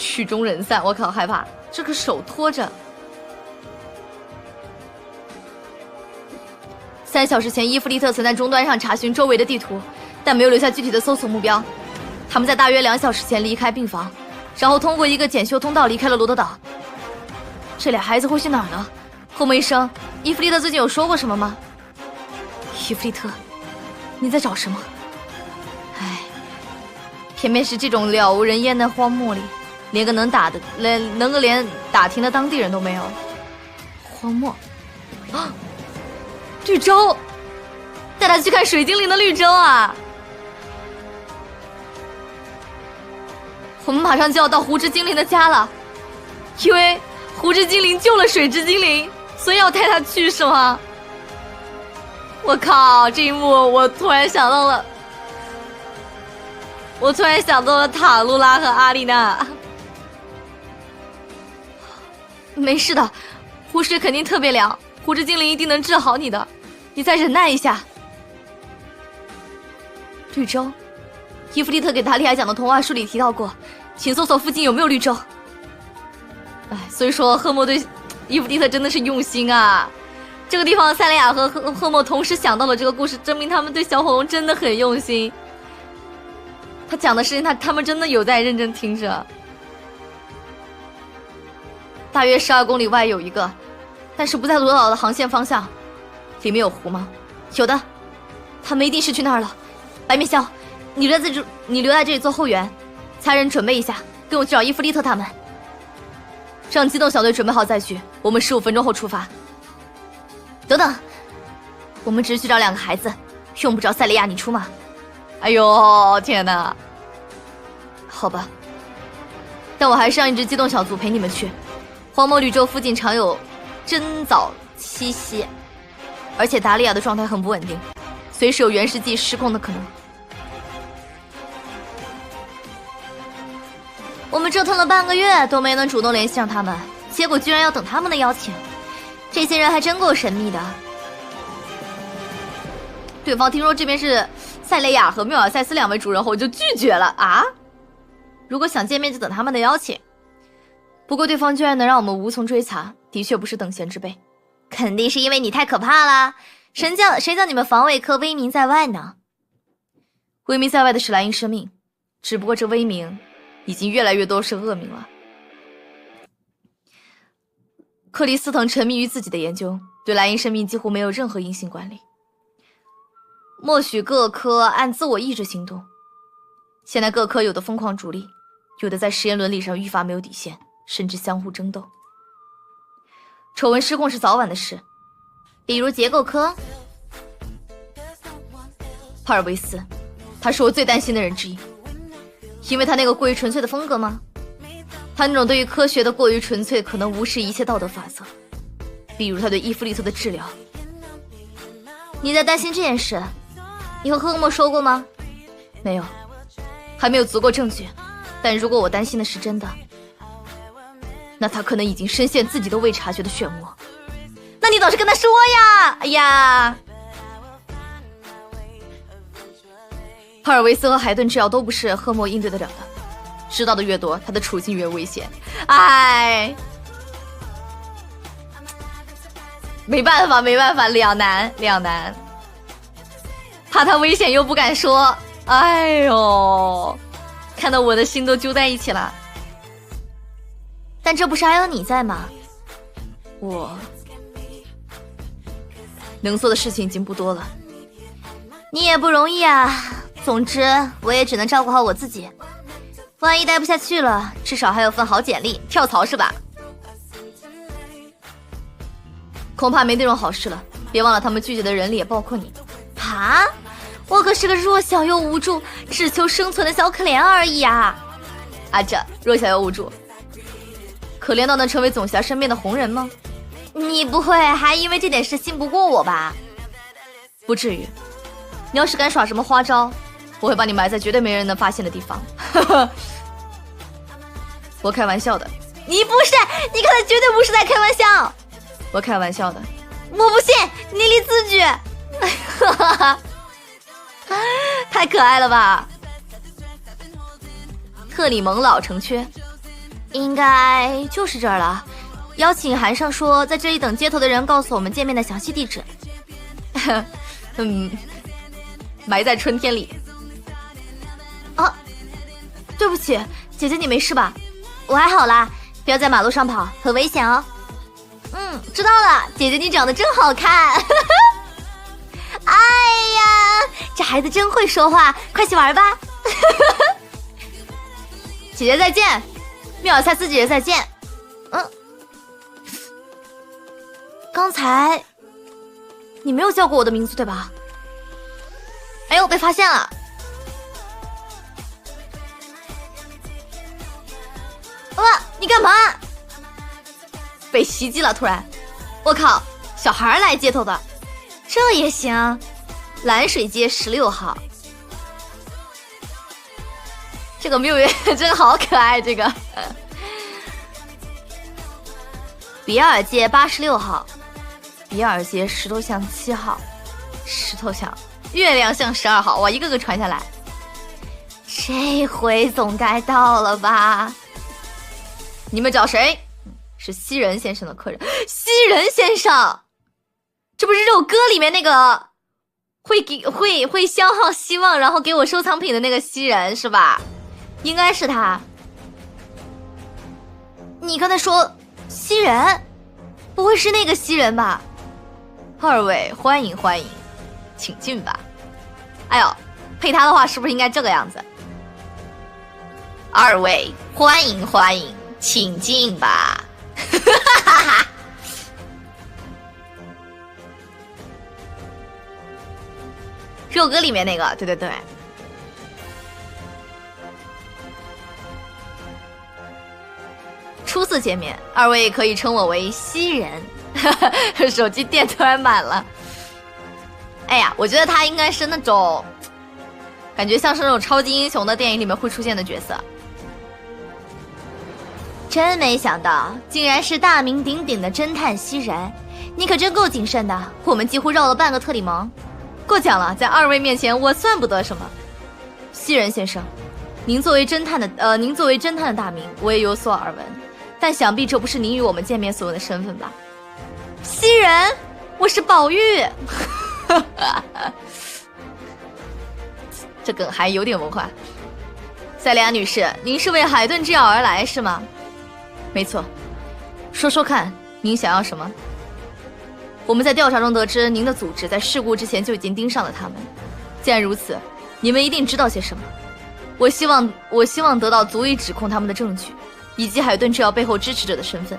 曲终人散，我靠，害怕，这个手拖着。3小时前，伊芙利特曾在终端上查询周围的地图，但没有留下具体的搜索目标。他们在大约2小时前离开病房，然后通过一个检修通道离开了罗德岛。这俩孩子会去哪儿呢？后门医生，伊芙利特最近有说过什么吗？伊芙利特，你在找什么？唉，偏偏是这种了无人烟的荒漠里，连个能打听的当地人都没有。荒漠啊，绿洲，带他去看水精灵的绿洲啊！我们马上就要到湖之精灵的家了，因为湖之精灵救了水之精灵，所以要带他去是吗？我靠，这一幕我突然想到了塔露拉和阿丽娜。没事的，湖水肯定特别凉，湖之精灵一定能治好你的，你再忍耐一下。绿洲，伊芙利特给达利亚讲的童话书里提到过，请搜索附近有没有绿洲。哎，所以说赫默对伊芙利特真的是用心啊。这个地方塞雷亚和赫默同时想到了这个故事，证明他们对小火龙真的很用心。他讲的事情他们真的有在认真听着。大约12公里外有一个，但是不在罗岛的航线方向。里面有湖吗？有的，他们一定是去那儿了。白面鸮，你留在这里做后援，其他人准备一下，跟我去找伊芙利特他们。让机动小队准备好再去，我们15分钟后出发。等等，我们只是去找2个孩子，用不着塞雷亚你出马。哎呦天哪！好吧，但我还是让一支机动小组陪你们去。荒漠绿洲附近常有珍藻栖息，而且达利亚的状态很不稳定，随时有原始季失控的可能。我们折腾了半个月都没能主动联系上他们，结果居然要等他们的邀请，这些人还真够神秘的。对方听说这边是塞雷亚和缪尔塞斯2位主人后就拒绝了啊！如果想见面就等他们的邀请。不过对方居然能让我们无从追查，的确不是等闲之辈。肯定是因为你太可怕了，谁叫你们防卫科威名在外呢？威名在外的是莱茵生命，只不过这威名已经越来越多是恶名了。克里斯滕沉迷于自己的研究，对莱茵生命几乎没有任何硬性管理，默许各科按自我意志行动。现在各科有的疯狂逐利，有的在实验伦理上愈发没有底线，甚至相互争斗。丑闻失控是早晚的事，比如结构科。帕尔维斯，他是我最担心的人之一。因为他那个过于纯粹的风格吗？他那种对于科学的过于纯粹，可能无视一切道德法则，比如他对伊芙利特的治疗。你在担心这件事？你和赫默说过吗？没有，还没有足够证据。但如果我担心的是真的，那他可能已经深陷自己都未察觉的漩涡。那你倒是跟他说呀！哎呀，帕尔维斯和海顿治疗都不是赫默应对得了的，知道的越多，他的处境越危险。哎，没办法，两难，怕他危险又不敢说。哎呦，看得我的心都揪在一起了。但这不是还有你在吗？我能做的事情已经不多了。你也不容易啊。总之，我也只能照顾好我自己。万一待不下去了，至少还有份好简历。跳槽是吧？恐怕没那种好事了。别忘了，他们拒绝的人里也包括你。啊？我可是个弱小又无助、只求生存的小可怜而已啊！啊，这弱小又无助，可怜到能成为总辖身边的红人吗？你不会还因为这点事信不过我吧？不至于。你要是敢耍什么花招，我会把你埋在绝对没人能发现的地方。我开玩笑的。你不是，你刚才绝对不是在开玩笑。我开玩笑的。我不信，你离字据。太可爱了吧！特里蒙老城缺，应该就是这儿了。邀请函上说，在这里等接头的人告诉我们见面的详细地址。埋在春天里。啊，对不起，姐姐你没事吧？我还好啦，不要在马路上跑，很危险哦。知道了，姐姐你长得真好看。哎呀，这孩子真会说话，快去玩吧。姐姐再见，缪尔塞斯姐姐再见。刚才你没有叫过我的名字对吧？哎呦，被发现了！哇，你干嘛？被袭击了！突然，我靠，小孩来接头的，这也行？蓝水街16号，这个缪约真好可爱。这个比尔街86号，比尔街石头巷7号，石头巷月亮巷12号。哇，一个个传下来，这回总该到了吧？你们找谁？是西人先生的客人。西人先生，这不是肉鸽里面那个会消耗希望然后给我收藏品的那个西人是吧？应该是他。你刚才说西人，不会是那个西人吧？二位欢迎欢迎，请进吧。哎呦，配他的话是不是应该这个样子？二位欢迎欢迎，请进吧。肉鸽里面那个，对对对。初次见面，二位可以称我为西人。手机电突然满了。哎呀，我觉得他应该是那种感觉像是那种超级英雄的电影里面会出现的角色。真没想到竟然是大名鼎鼎的侦探西人，你可真够谨慎的，我们几乎绕了半个特里蒙。过奖了，在二位面前我算不得什么。西人先生，您作为侦探的大名，我也有所耳闻，但想必这不是您与我们见面所问的身份吧？西人，我是宝玉。这梗还有点文化。塞利亚女士，您是为海顿制药而来是吗？没错，说说看，您想要什么？我们在调查中得知，您的组织在事故之前就已经盯上了他们。既然如此，你们一定知道些什么。我希望得到足以指控他们的证据，以及海顿制药背后支持者的身份。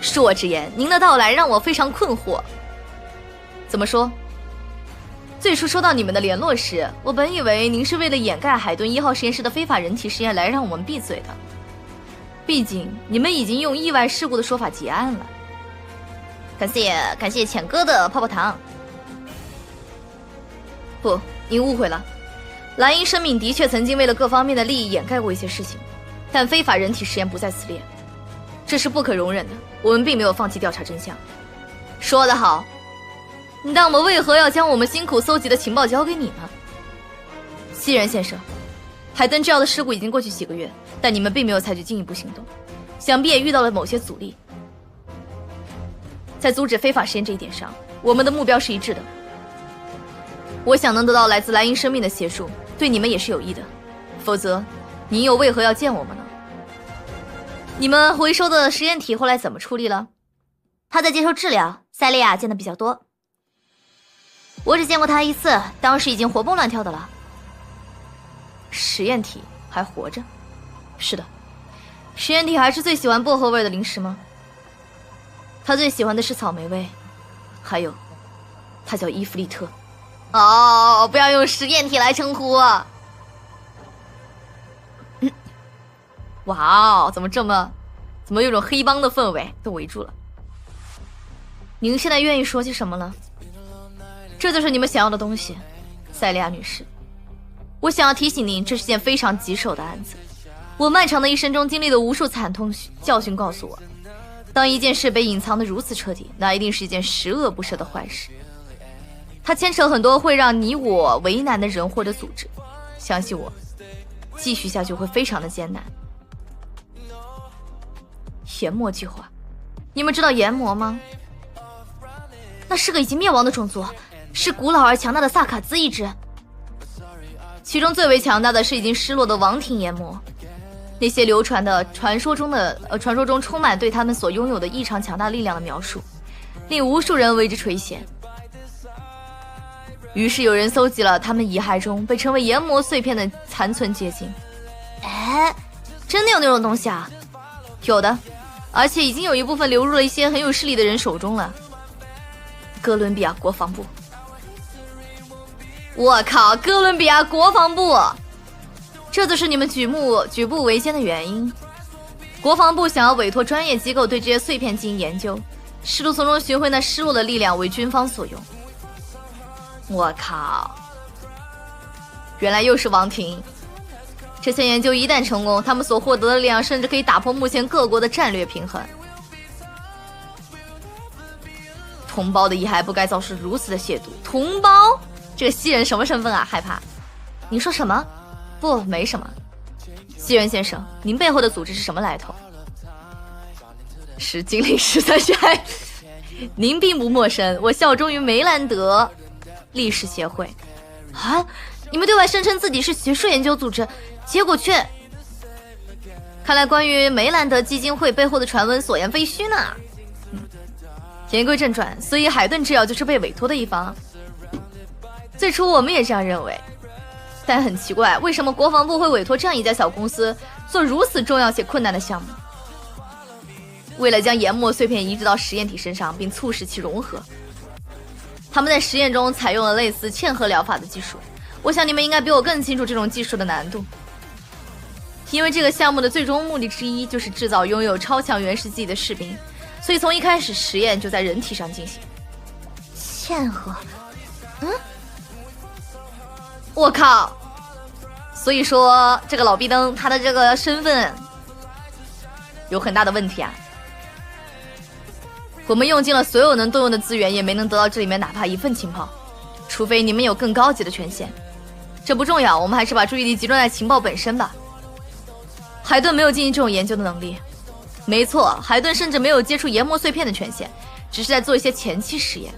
恕我直言，您的到来让我非常困惑。怎么说？最初收到你们的联络时，我本以为您是为了掩盖海顿1号实验室的非法人体实验来让我们闭嘴的。毕竟你们已经用意外事故的说法结案了。感谢浅哥的泡泡糖。不，您误会了。莱茵生命的确曾经为了各方面的利益掩盖过一些事情，但非法人体实验不在此列，这是不可容忍的。我们并没有放弃调查真相。说得好，但我们为何要将我们辛苦搜集的情报交给你呢？西人先生，海登制药的事故已经过去几个月，但你们并没有采取进一步行动，想必也遇到了某些阻力。在阻止非法实验这一点上，我们的目标是一致的。我想能得到来自莱茵生命的协助，对你们也是有益的。否则，您又为何要见我们呢？你们回收的实验体后来怎么处理了？他在接受治疗，塞利亚见的比较多。我只见过他一次，当时已经活蹦乱跳的了。实验体还活着？是的，实验体还是最喜欢薄荷味的零食吗？他最喜欢的是草莓味，还有，他叫伊芙利特。哦，不要用实验体来称呼。哇哦，怎么有种黑帮的氛围？都围住了。您现在愿意说些什么了？这就是你们想要的东西，塞利亚女士。我想要提醒您，这是件非常棘手的案子。我漫长的一生中经历了无数惨痛教训，告诉我，当一件事被隐藏得如此彻底，那一定是一件十恶不赦的坏事。它牵扯很多会让你我为难的人或者组织，相信我，继续下去会非常的艰难。研磨计划。你们知道研磨吗？那是个已经灭亡的种族，是古老而强大的萨卡兹一支。其中最为强大的是已经失落的王庭研磨。那些流传的传说中充满对他们所拥有的异常强大力量的描述，令无数人为之垂涎。于是有人搜集了他们遗骸中被称为研磨碎片的残存结晶。哎，真的有那种东西啊？有的，而且已经有一部分流入了一些很有势力的人手中了。哥伦比亚国防部。我靠，哥伦比亚国防部！这就是你们举步维艰的原因。国防部想要委托专业机构对这些碎片进行研究，试图从中寻回那失落的力量为军方所用。我靠，原来又是王庭。这项研究一旦成功，他们所获得的力量甚至可以打破目前各国的战略平衡。同胞的遗骸不该遭受如此的亵渎。同胞？这个西人什么身份啊？害怕？你说什么？不，没什么。西人先生，您背后的组织是什么来头？是精灵13学。您并不陌生，我效忠于梅兰德历史协会。啊，你们对外声称自己是学术研究组织，结果却……看来关于梅兰德基金会背后的传闻所言非虚呢。言归正传，所以海顿制药就是被委托的一方。最初我们也这样认为，但很奇怪，为什么国防部会委托这样一家小公司做如此重要且困难的项目？为了将研磨碎片移植到实验体身上，并促使其融合，他们在实验中采用了类似嵌合疗法的技术。我想你们应该比我更清楚这种技术的难度，因为这个项目的最终目的之一就是制造拥有超强原始记忆的士兵，所以从一开始实验就在人体上进行。嵌合？我靠！所以说这个老逼灯他的这个身份有很大的问题啊。我们用尽了所有能动用的资源，也没能得到这里面哪怕一份情报，除非你们有更高级的权限。这不重要，我们还是把注意力集中在情报本身吧。海顿没有进行这种研究的能力。没错，海顿甚至没有接触研磨碎片的权限，只是在做一些前期实验。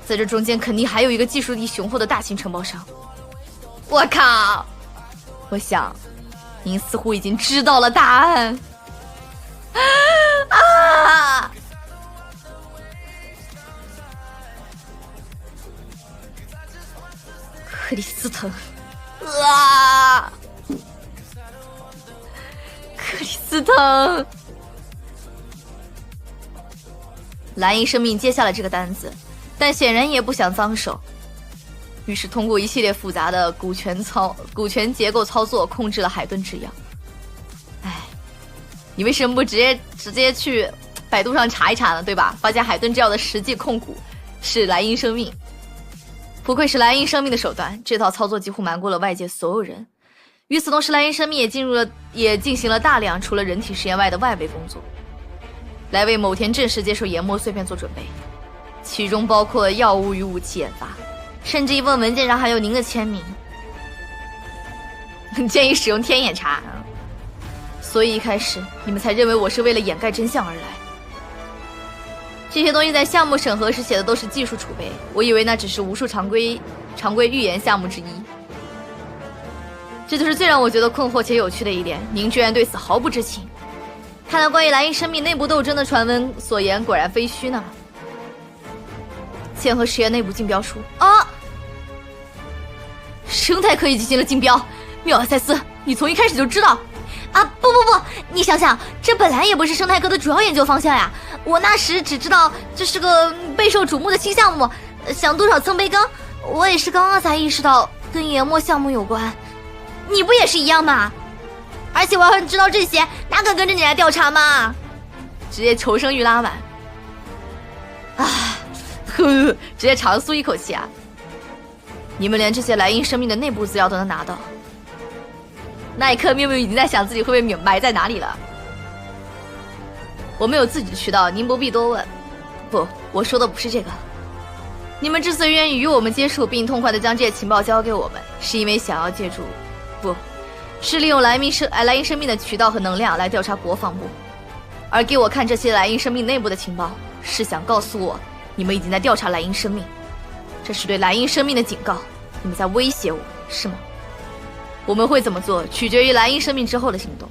在这中间肯定还有一个技术力雄厚的大型承包商。我靠！我想您似乎已经知道了答案。啊！克里斯滕。啊！克里斯滕。蓝鹰生命接下了这个单子，但显然也不想脏手，于是通过一系列复杂的股权结构操作控制了海顿制药。哎，你为什么不直接去百度上查一查呢？对吧？发现海顿制药的实际控股是蓝鹰生命。不愧是蓝鹰生命的手段，这套操作几乎瞒过了外界所有人。与此同时，蓝鹰生命也进行了大量除了人体实验外的外围工作，来为某天正式接受研磨碎片做准备，其中包括药物与武器研发，甚至一份文件上还有您的签名。建议使用天眼查。所以一开始你们才认为我是为了掩盖真相而来。这些东西在项目审核时写的都是技术储备，我以为那只是无数常规预言项目之一。这就是最让我觉得困惑且有趣的一点，您居然对此毫不知情。看来关于蓝鹰生命内部斗争的传闻所言果然非虚呢。嵌合实验内部竞标书啊！生态科技进行了竞标，缪尔塞斯，你从一开始就知道啊！不，你想想，这本来也不是生态科的主要研究方向呀。我那时只知道这是个备受瞩目的新项目，想多少蹭杯羹。我也是刚刚才意识到跟研磨项目有关。你不也是一样吗？而且我要是知道这些，哪敢跟着你来调查嘛？直接求生欲拉满。直接长舒一口气啊！你们连这些蓝鹰生命的内部资料都能拿到，那一刻缪缪已经在想自己会被埋在哪里了。我们有自己的渠道，您不必多问。不，我说的不是这个。你们之所以愿意与我们接触，并痛快地将这些情报交给我们，是因为想要借助，不是利用蓝鹰生命的渠道和能量来调查国防部。而给我看这些莱茵生命内部的情报，是想告诉我你们已经在调查莱茵生命，这是对莱茵生命的警告，你们在威胁我，是吗？我们会怎么做，取决于莱茵生命之后的行动。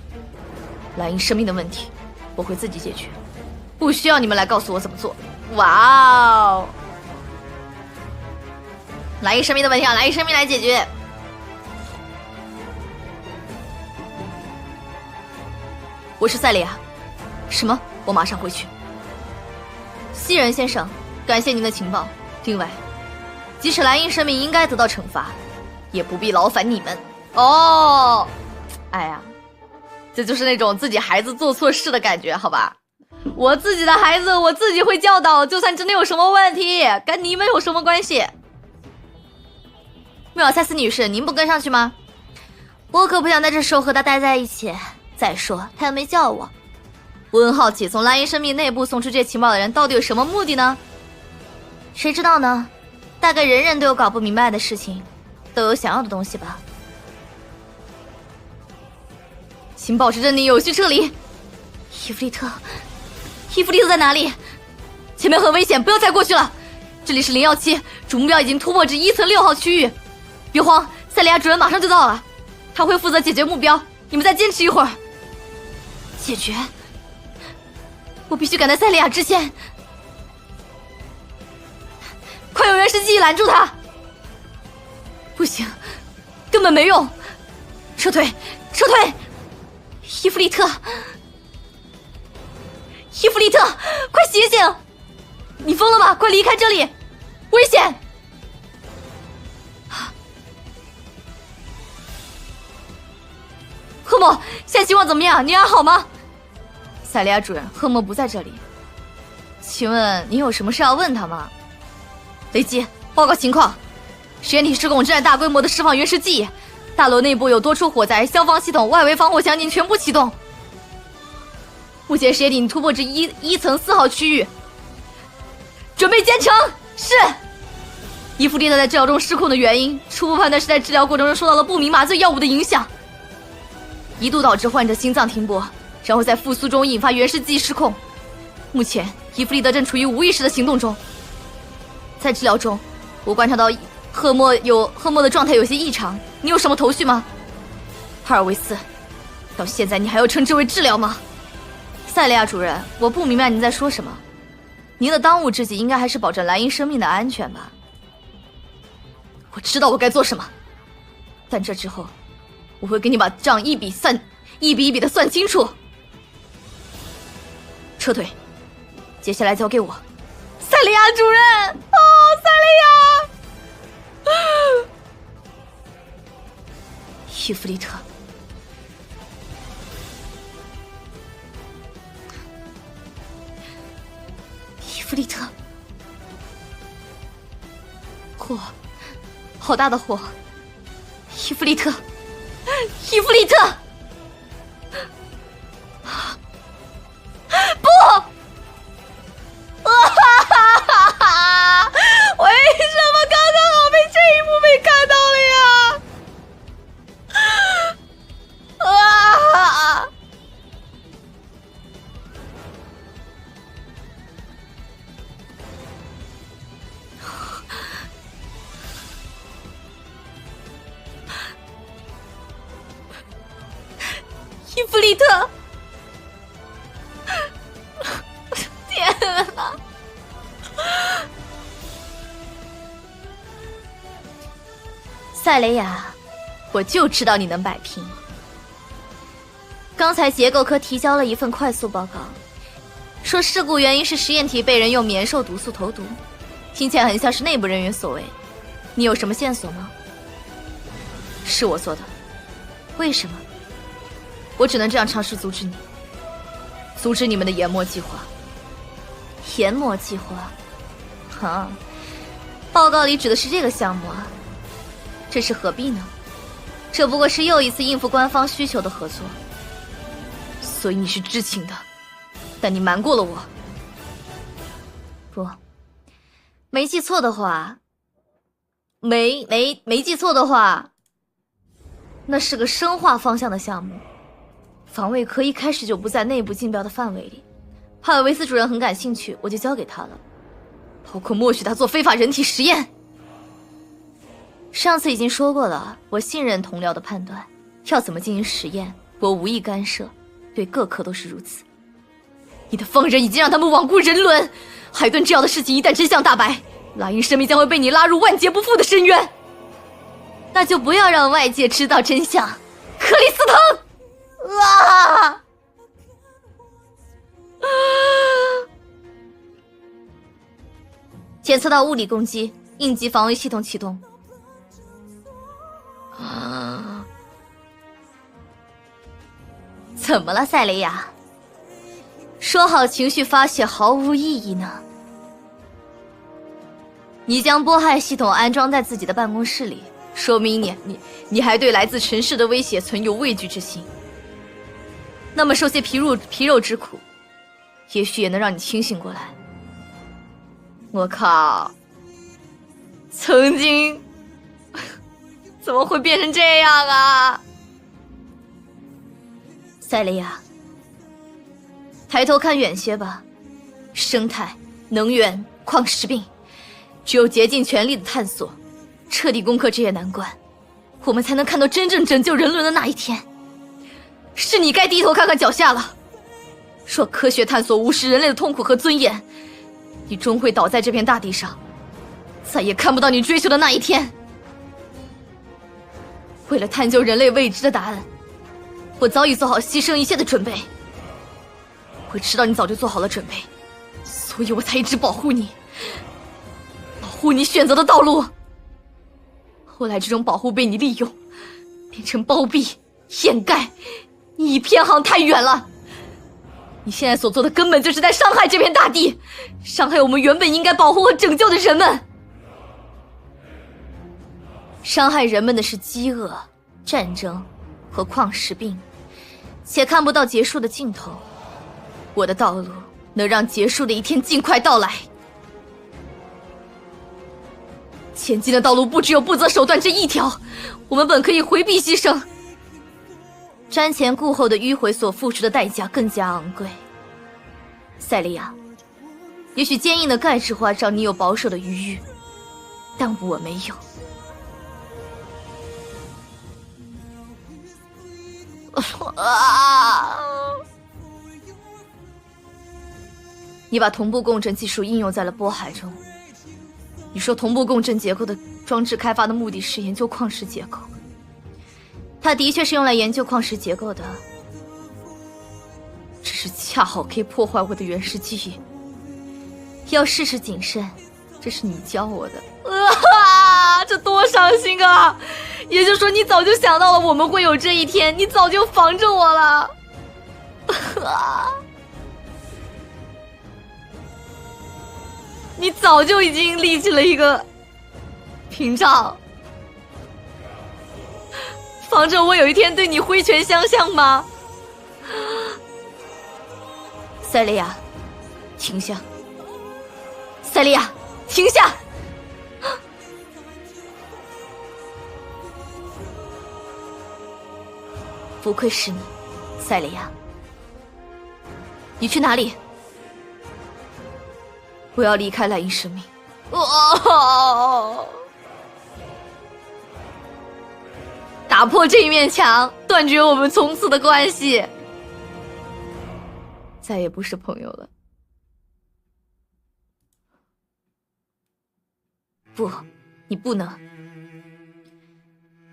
莱茵生命的问题，我会自己解决，不需要你们来告诉我怎么做。哇哦！莱茵生命的问题让莱茵生命来解决。我是塞利亚。什么？我马上回去。西人先生，感谢您的情报。另外，即使莱茵生命应该得到惩罚，也不必劳烦你们。哦，哎呀，这就是那种自己孩子做错事的感觉，好吧？我自己的孩子我自己会教导，就算真的有什么问题，跟你们有什么关系？缪尔塞斯女士，您不跟上去吗？我可不想在这时候和他待在一起。再说，他又没叫我。我很好奇，从莱茵生命内部送出这些情报的人到底有什么目的呢？谁知道呢？大概人人都有搞不明白的事情，都有想要的东西吧。请保持镇定，有序撤离。伊芙利特在哪里？前面很危险，不要再过去了。这里是017，主目标已经突破至1层6号区域。别慌，塞利亚主任马上就到了，他会负责解决目标，你们再坚持一会儿。解决？我必须赶在塞利亚之前。快用原始记忆拦住他！不行，根本没用。撤退！伊芙利特，快醒醒！你疯了吗？快离开这里，危险！赫默，现在情况怎么样？你还好吗？塞利亚主任，赫默不在这里。请问你有什么事要问他吗？雷基，报告情况。实验体失控，正在大规模的释放原始记忆，大楼内部有多处火灾，消防系统、外围防火墙已经全部启动。目前实验体已经突破至一层4号区域，准备监城。是。伊芙利特在治疗中失控的原因，初步判断是在治疗过程中受到了不明麻醉药物的影响，一度导致患者心脏停泊，然后在复苏中引发原始记忆失控。目前伊芙利特正处于无意识的行动中。在治疗中，我观察到赫默的状态有些异常，你有什么头绪吗？哈尔维斯，到现在你还要称之为治疗吗？塞利亚主任，我不明白您在说什么。您的当务之急应该还是保证莱茵生命的安全吧？我知道我该做什么，但这之后，我会给你把账一笔一笔的算清楚。撤退，接下来交给我。塞利亚主任，哦，塞利亚，伊芙利特。伊芙利特，火，好大的火！伊芙利特，不！为什么刚刚好被这一幕被看到了呀？伊芙利特，天啊！塞雷亚，我就知道你能摆平。刚才结构科提交了一份快速报告，说事故原因是实验体被人用棉兽毒素投毒，听起来很像是内部人员所为。你有什么线索吗？是我做的。为什么？我只能这样尝试阻止你，阻止你们的研磨计划。研磨计划？哈，报告里指的是这个项目啊。这是何必呢？这不过是又一次应付官方需求的合作。所以你是知情的，但你瞒过了我。不，没记错的话，没记错的话，那是个生化方向的项目。防卫科一开始就不在内部竞标的范围里，帕尔维斯主任很感兴趣，我就交给他了，包括默许他做非法人体实验。上次已经说过了，我信任同僚的判断，要怎么进行实验，我无意干涉，对各科都是如此。你的放任已经让他们罔顾人伦，海顿制药的事情一旦真相大白，莱茵生命将会被你拉入万劫不复的深渊。那就不要让外界知道真相，克里斯滕！啊！检测到物理攻击，应急防卫系统启动。怎么了，塞雷亚？说好情绪发泄毫无意义呢？你将波害系统安装在自己的办公室里，说明你还对来自尘世的威胁存有畏惧之心。那么受些皮肉之苦，也许也能让你清醒过来。我靠，曾经怎么会变成这样啊？塞雷亚，抬头看远些吧，生态、能源、矿石病，只有竭尽全力的探索，彻底攻克这些难关，我们才能看到真正拯救人伦的那一天。是你该低头看看脚下了。若科学探索无视人类的痛苦和尊严，你终会倒在这片大地上，再也看不到你追求的那一天。为了探究人类未知的答案，我早已做好牺牲一切的准备。我知道你早就做好了准备，所以我才一直保护你，保护你选择的道路。后来这种保护被你利用，变成包庇、掩盖，你已偏航太远了。你现在所做的根本就是在伤害这片大地，伤害我们原本应该保护和拯救的人们。伤害人们的是饥饿、战争和矿石病，且看不到结束的尽头。我的道路能让结束的一天尽快到来。前进的道路不只有不择手段这一条，我们本可以回避牺牲。瞻前顾后的迂回所付出的代价更加昂贵。塞利亚，也许坚硬的钙质化让你有保守的余裕，但我没有。你把同步共振技术应用在了波海中。你说同步共振结构的装置开发的目的是研究矿石结构，它的确是用来研究矿石结构的，只是恰好可以破坏我的原始记忆。要事事谨慎，这是你教我的。这多伤心啊！也就是说，你早就想到了我们会有这一天，你早就防着我了。你早就已经立起了一个屏障，防着我有一天对你挥拳相向吗？塞利亚，停下！塞利亚，停下！不愧是你，塞利亚。你去哪里？我要离开莱茵生命。打破这一面墙，断绝我们从此的关系，再也不是朋友了。不，你不能。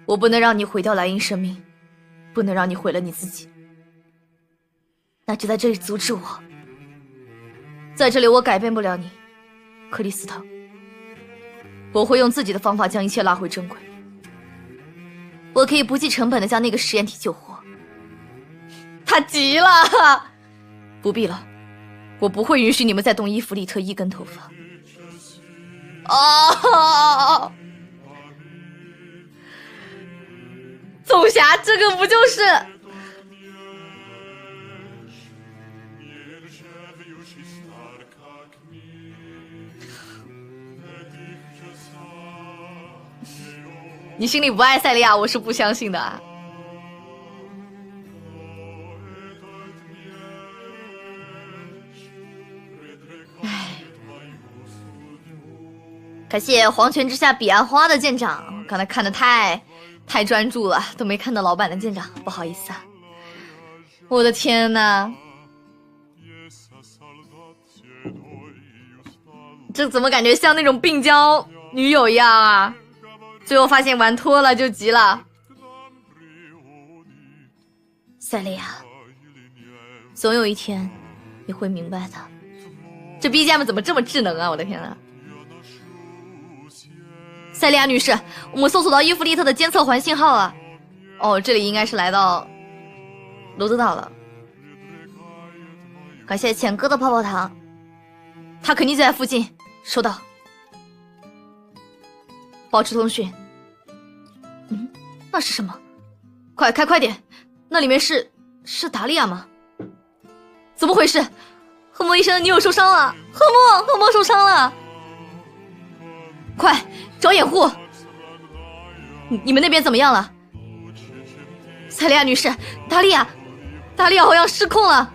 我不能让你毁掉莱茵生命，不能让你毁了你自己。那就在这里阻止我。在这里我改变不了你，克里斯滕。我会用自己的方法将一切拉回正轨。我可以不计成本的将那个实验体救活。他急了。不必了，我不会允许你们再动伊芙丽特一根头发。总辖，这个不就是你心里不爱塞利亚，我是不相信的啊。感谢黄泉之下彼岸花的舰长，刚才看的太专注了，都没看到老板的舰长，不好意思啊。我的天哪，这怎么感觉像那种病娇女友一样啊？最后发现玩脱了就急了。塞利亚，总有一天你会明白的。这 BGM 怎么这么智能啊？我的天哪！塞利亚女士，我们搜索到伊芙利特的监测环信号了。哦，这里应该是来到罗德岛了。感谢浅哥的泡泡糖，他肯定就在附近。收到，保持通讯。那是什么？快点！那里面是达利亚吗？怎么回事？赫莫医生的女友受伤了，赫莫受伤了！快找掩护！你们那边怎么样了？塞利亚女士，达利亚好像失控了。